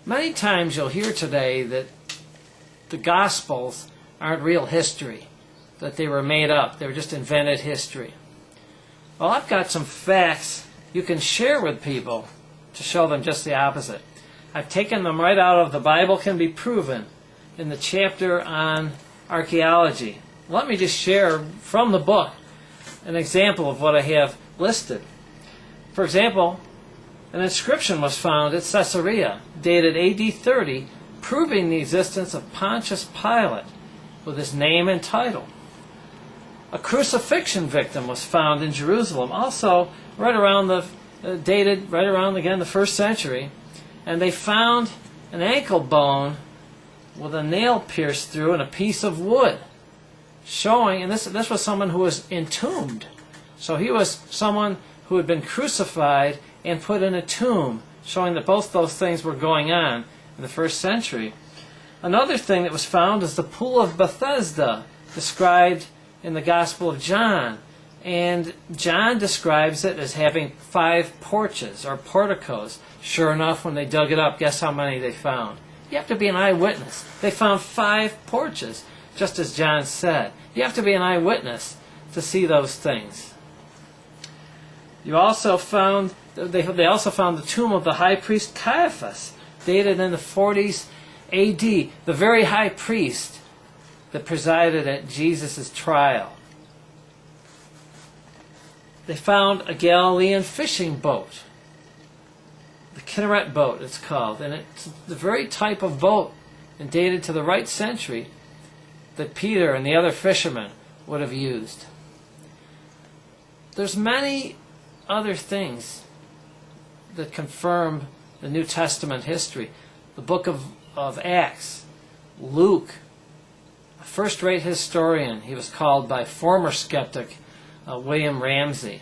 Many times you'll hear today that the Gospels aren't real history, that they were made up, they were just invented history. Well, I've got some facts you can share with people to show them just the opposite. I've taken them right out of The Bible Can Be Proven in the chapter on archaeology. Let me just share from the book an example of what I have listed. For example, an inscription was found at Caesarea, dated AD 30, proving the existence of Pontius Pilate with his name and title. A crucifixion victim was found in Jerusalem, also dated right around again the 1st century, and they found an ankle bone with a nail pierced through and a piece of wood, showing, and this was someone who was entombed. So he was someone who had been crucified and put in a tomb, showing that both those things were going on in the 1st century. Another thing that was found is the Pool of Bethesda, described in the Gospel of John. And John describes it as having 5 porches, or porticos. Sure enough, when they dug it up, guess how many they found? You have to be an eyewitness. They found 5 porches, just as John said. You have to be an eyewitness to see those things. They also found the tomb of the high priest Caiaphas, dated in the 40s AD, the very high priest that presided at Jesus' trial. They found a Galilean fishing boat, the Kinneret boat it's called, and it's the very type of boat, and dated to the right century, that Peter and the other fishermen would have used. There's many other things that confirm the New Testament history. The book of Acts, Luke, a first-rate historian, he was called by former skeptic William Ramsey,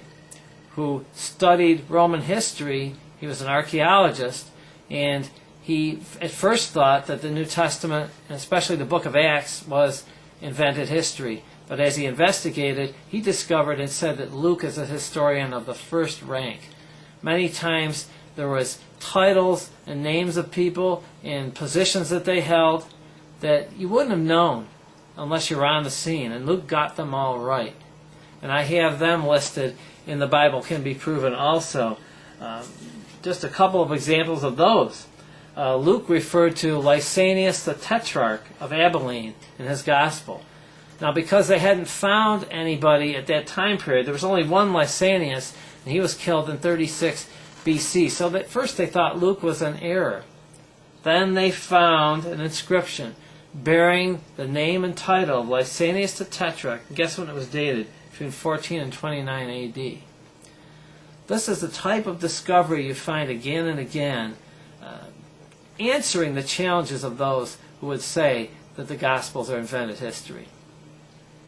who studied Roman history. He was an archaeologist, and he at first thought that the New Testament, and especially the book of Acts, was invented history. But as he investigated, he discovered and said that Luke is a historian of the first rank. Many times there was titles and names of people and positions that they held that you wouldn't have known unless you were on the scene, and Luke got them all right. And I have them listed in The Bible Can Be Proven also. Just a couple of examples of those. Luke referred to Lysanias the Tetrarch of Abilene in his Gospel. Now, because they hadn't found anybody at that time period, there was only one Lysanias, and he was killed in 36 BC. So at first they thought Luke was an error. Then they found an inscription bearing the name and title of Lysanias the Tetrarch. Guess when it was dated? Between 14 and 29 AD. This is the type of discovery you find again and again, answering the challenges of those who would say that the Gospels are invented history.